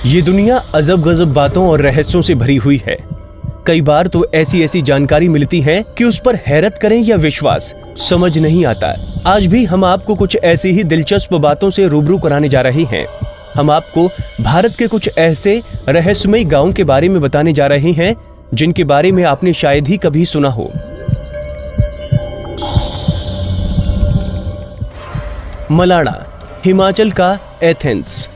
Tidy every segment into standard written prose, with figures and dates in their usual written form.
ये दुनिया अजब गजब बातों और रहस्यों से भरी हुई है। कई बार तो ऐसी ऐसी जानकारी मिलती है कि उस पर हैरत करें या विश्वास समझ नहीं आता। आज भी हम आपको कुछ ऐसी ही दिलचस्प बातों से रूबरू कराने जा रहे हैं। हम आपको भारत के कुछ ऐसे रहस्यमय गांवों के बारे में बताने जा रहे हैं जिनके बारे में आपने शायद ही कभी सुना हो। मलाणा, हिमाचल का एथेंस।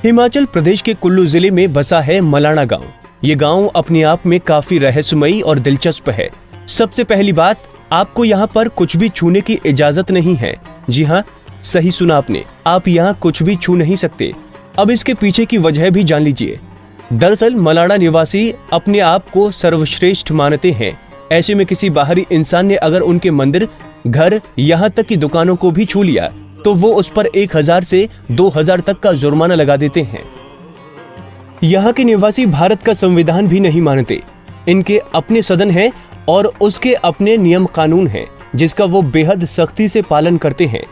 हिमाचल प्रदेश के कुल्लू जिले में बसा है मलाणा गांव। ये गांव अपने आप में काफी रहस्यमयी और दिलचस्प है। सबसे पहली बात, आपको यहाँ पर कुछ भी छूने की इजाजत नहीं है। जी हाँ, सही सुना आपने, आप यहाँ कुछ भी छू नहीं सकते। अब इसके पीछे की वजह भी जान लीजिए। दरअसल मलाणा निवासी अपने आप को सर्वश्रेष्ठ मानते हैं। ऐसे में किसी बाहरी इंसान ने अगर उनके मंदिर, घर, यहाँ तक की दुकानों को भी छू लिया तो वो उस पर 1000 से 2000 तक का जुर्माना लगा देते हैं। यहाँ के निवासी भारत का संविधान भी नहीं मानते। इनके अपने सदन है और उसके अपने नियम कानून हैं जिसका वो बेहद सख्ती से पालन करते हैं।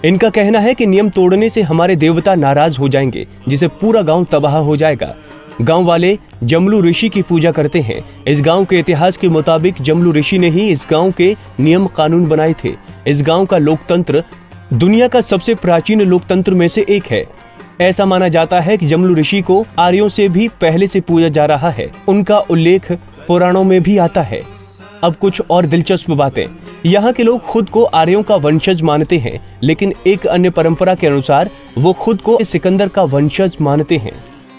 इनका कहना है कि नियम तोड़ने से हमारे देवता नाराज हो जाएंगे, जिससे पूरा गांव तबाह हो जाएगा। गांव वाले जमलू ऋषि की पूजा करते हैं। इस गांव के इतिहास के मुताबिक जमलू ऋषि ने ही इस गांव के नियम कानून बनाए थे। इस गांव का लोकतंत्र दुनिया का सबसे प्राचीन लोकतंत्र में से एक है। ऐसा माना जाता है कि जमलू ऋषि को आर्यों से भी पहले से पूजा जा रहा है। उनका उल्लेख पुराणों में भी आता है। अब कुछ और दिलचस्प बातें। यहाँ के लोग खुद को आर्यों का वंशज मानते हैं, लेकिन एक अन्य परंपरा के अनुसार वो खुद को सिकंदर का वंशज मानते हैं।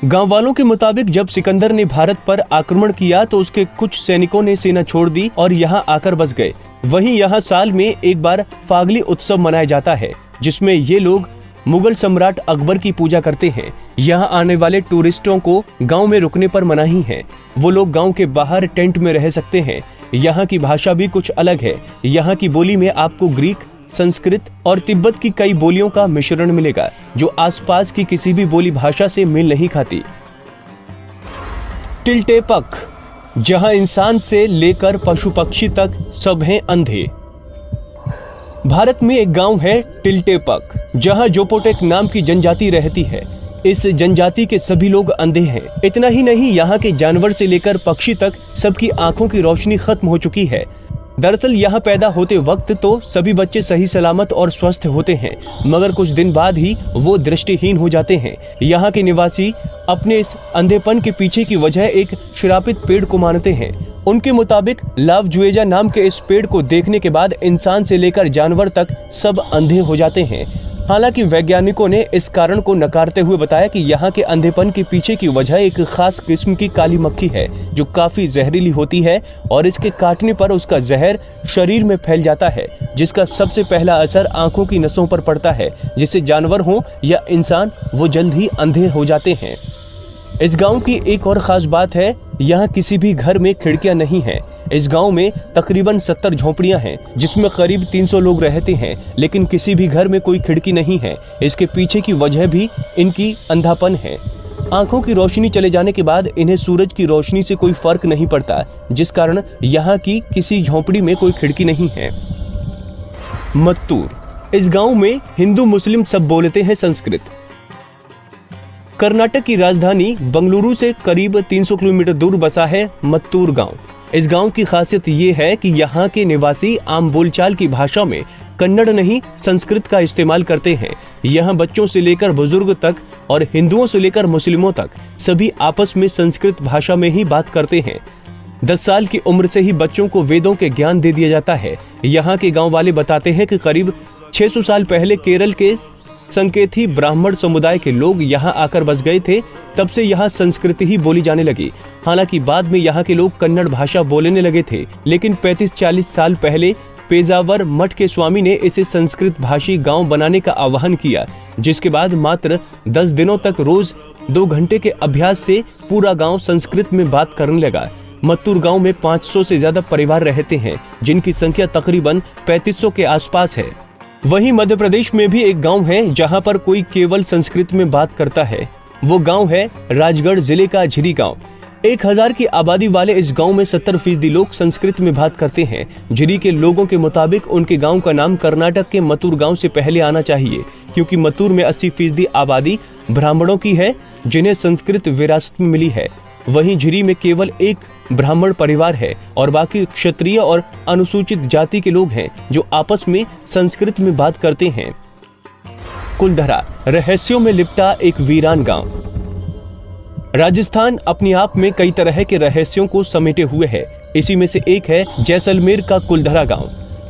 गांव वालों के मुताबिक जब सिकंदर ने भारत पर आक्रमण किया तो उसके कुछ सैनिकों ने सेना छोड़ दी और यहाँ आकर बस गए। वहीं यहाँ साल में एक बार फागली उत्सव मनाया जाता है, जिसमें ये लोग मुगल सम्राट अकबर की पूजा करते हैं। यहाँ आने वाले टूरिस्टों को गांव में रुकने पर मनाही है। वो लोग गांव के बाहर टेंट में रह सकते हैं। यहाँ की भाषा भी कुछ अलग है। यहाँ की बोली में आपको ग्रीक, संस्कृत और तिब्बत की कई बोलियों का मिश्रण मिलेगा, जो आसपास की किसी भी बोली भाषा से मेल नहीं खाती। टिल्टेपक, जहां इंसान से लेकर पशु पक्षी तक सब हैं अंधे। भारत में एक गांव है टिल्टेपक, जहां जोपोटेक नाम की जनजाति रहती है। इस जनजाति के सभी लोग अंधे हैं। इतना ही नहीं, यहाँ के जानवर से लेकर पक्षी तक सबकी आंखों की रोशनी खत्म हो चुकी है। दरअसल यहाँ पैदा होते वक्त तो सभी बच्चे सही सलामत और स्वस्थ होते हैं, मगर कुछ दिन बाद ही वो दृष्टिहीन हो जाते हैं। यहाँ के निवासी अपने इस अंधेपन के पीछे की वजह एक श्रापित पेड़ को मानते हैं। उनके मुताबिक लावजुएजा नाम के इस पेड़ को देखने के बाद इंसान से लेकर जानवर तक सब अंधे हो जाते हैं। हालांकि वैज्ञानिकों ने इस कारण को नकारते हुए बताया कि यहाँ के अंधेपन के पीछे की वजह एक खास किस्म की काली मक्खी है, जो काफी जहरीली होती है और इसके काटने पर उसका जहर शरीर में फैल जाता है, जिसका सबसे पहला असर आंखों की नसों पर पड़ता है, जिससे जानवर हो या इंसान वो जल्द ही अंधे हो जाते हैं। इस गांव की एक और खास बात है, यहाँ किसी भी घर में खिड़कियां नहीं हैं। इस गांव में तकरीबन 70 झोपड़ियां हैं, जिसमें करीब 300 लोग रहते हैं, लेकिन किसी भी घर में कोई खिड़की नहीं है। इसके पीछे की वजह भी इनकी अंधापन है। आंखों की रोशनी चले जाने के बाद इन्हें सूरज की रोशनी से कोई फर्क नहीं पड़ता, जिस कारण यहाँ की किसी झोपड़ी में कोई खिड़की नहीं है। मत्तूर, इस गाँव में हिंदू मुस्लिम सब बोलते हैं संस्कृत। कर्नाटक की राजधानी बंगलुरु से करीब 300 किलोमीटर दूर बसा है मत्तूर गांव। इस गांव की खासियत ये है कि यहाँ के निवासी आम बोलचाल की भाषा में कन्नड़ नहीं संस्कृत का इस्तेमाल करते हैं। यहाँ बच्चों से लेकर बुजुर्ग तक और हिंदुओं से लेकर मुस्लिमों तक सभी आपस में संस्कृत भाषा में ही बात करते हैं। 10 साल की उम्र से ही बच्चों को वेदों के ज्ञान दे दिया जाता है। यहाँ के गाँव वाले बताते हैं कि करीब 600 साल पहले केरल के संकेथी ब्राह्मण समुदाय के लोग यहाँ आकर बस गए थे। तब से यहाँ संस्कृत ही बोली जाने लगी। हालांकि बाद में यहाँ के लोग कन्नड़ भाषा बोलने लगे थे, लेकिन 35-40 साल पहले पेजावर मठ के स्वामी ने इसे संस्कृत भाषी गांव बनाने का आह्वान किया, जिसके बाद मात्र 10 दिनों तक रोज 2 घंटे के अभ्यास से पूरा गाँव संस्कृत में बात करने लगा। मत्तूर गाँव में 500 से ज्यादा परिवार रहते हैं, जिनकी संख्या तकरीबन 3500 के आसपास है। वहीं मध्य प्रदेश में भी एक गांव है जहां पर कोई केवल संस्कृत में बात करता है। वो गांव है राजगढ़ जिले का झिरी गांव। 1000 की आबादी वाले इस गांव में 70% लोग संस्कृत में बात करते हैं। झिरी के लोगों के मुताबिक उनके गांव का नाम कर्नाटक के मत्तूर गांव से पहले आना चाहिए, क्योंकि मत्तूर में 80% आबादी ब्राह्मणों की है। जिन्हें संस्कृत विरासत में मिली है। वहीं झिरी में केवल एक ब्राह्मण परिवार है और बाकी क्षत्रिय और अनुसूचित जाति के लोग हैं जो आपस में संस्कृत में बात करते हैं। कुलधरा, रहस्यों में लिपटा एक वीरान गांव। राजस्थान अपने आप में कई तरह के रहस्यों को समेटे हुए है। इसी में से एक है जैसलमेर का कुलधरा गांव।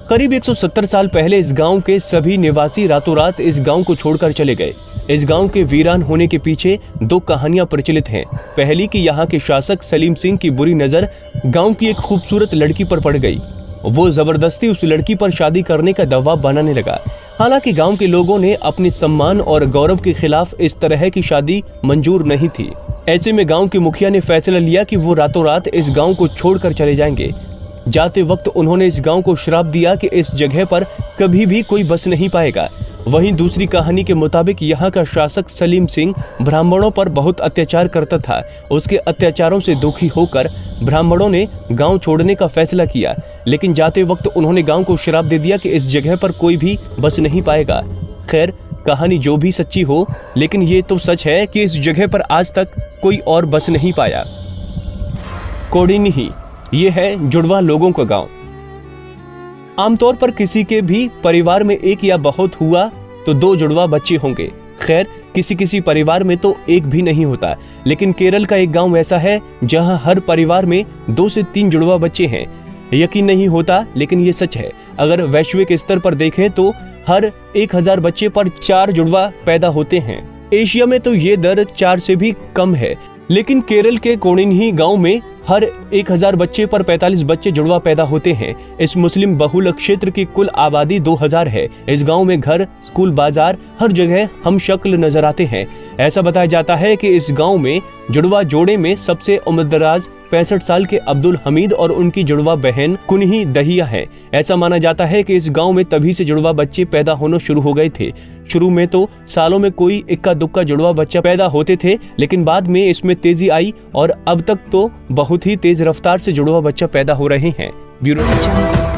करीब 170 साल पहले इस गांव के सभी निवासी रातों रात इस गांव को छोड़कर चले गए। इस गांव के वीरान होने के पीछे दो कहानियां प्रचलित हैं। पहली कि यहाँ के शासक सलीम सिंह की बुरी नजर गांव की एक खूबसूरत लड़की पर पड़ गई। वो जबरदस्ती उस लड़की पर शादी करने का दबाव बनाने लगा। हालांकि गांव के लोगों ने अपने सम्मान और गौरव के खिलाफ इस तरह की शादी मंजूर नहीं थी। ऐसे में गांव के मुखिया ने फैसला लिया कि वो रातों रात इस गांव को छोड़कर चले जाएंगे। जाते वक्त उन्होंने इस गांव को श्राप दिया कि इस जगह पर कभी भी कोई बस नहीं पाएगा। वहीं दूसरी कहानी के मुताबिक यहाँ का शासक सलीम सिंह ब्राह्मणों पर बहुत अत्याचार करता था। उसके अत्याचारों से दुखी होकर ब्राह्मणों ने गांव छोड़ने का फैसला किया, लेकिन जाते वक्त उन्होंने गांव को श्राप दे दिया कि इस जगह पर कोई भी बस नहीं पाएगा। खैर, कहानी जो भी सच्ची हो, लेकिन ये तो सच है कि इस जगह पर आज तक कोई और बस नहीं पाया। कोडिन्ही, ये है जुड़वा लोगों का गांव। आमतौर पर किसी के भी परिवार में एक या बहुत हुआ तो दो जुड़वा बच्चे होंगे। खैर, किसी किसी परिवार में तो एक भी नहीं होता, लेकिन केरल का एक गांव ऐसा है जहां हर परिवार में 2 से 3 जुड़वा बच्चे हैं। यकीन नहीं होता, लेकिन ये सच है। अगर वैश्विक स्तर पर देखें तो हर 1000 बच्चे पर 4 जुड़वा पैदा होते हैं। एशिया में तो ये दर 4 से भी कम है, लेकिन केरल के कोडिन्ही गांव में हर 1000 बच्चे पर 45 बच्चे जुड़वा पैदा होते हैं। इस मुस्लिम बहुल क्षेत्र की कुल आबादी 2000 है। इस गांव में घर, स्कूल, बाजार, हर जगह हम शक्ल नजर आते हैं। ऐसा बताया जाता है कि इस गांव में जुड़वा जोड़े में सबसे उम्रदराज 65 साल के अब्दुल हमीद और उनकी जुड़वा बहन कुन्ही दहिया है। ऐसा माना जाता है कि इस गांव में तभी से जुड़वा बच्चे पैदा होना शुरू हो गए थे। शुरू में तो सालों में कोई इक्का दुक्का जुड़वा बच्चा पैदा होते थे, लेकिन बाद में इसमें तेजी आई और अब तक तो बहुत ही तेज रफ्तार से जुड़वा बच्चा पैदा हो रहे हैं। ब्यूरो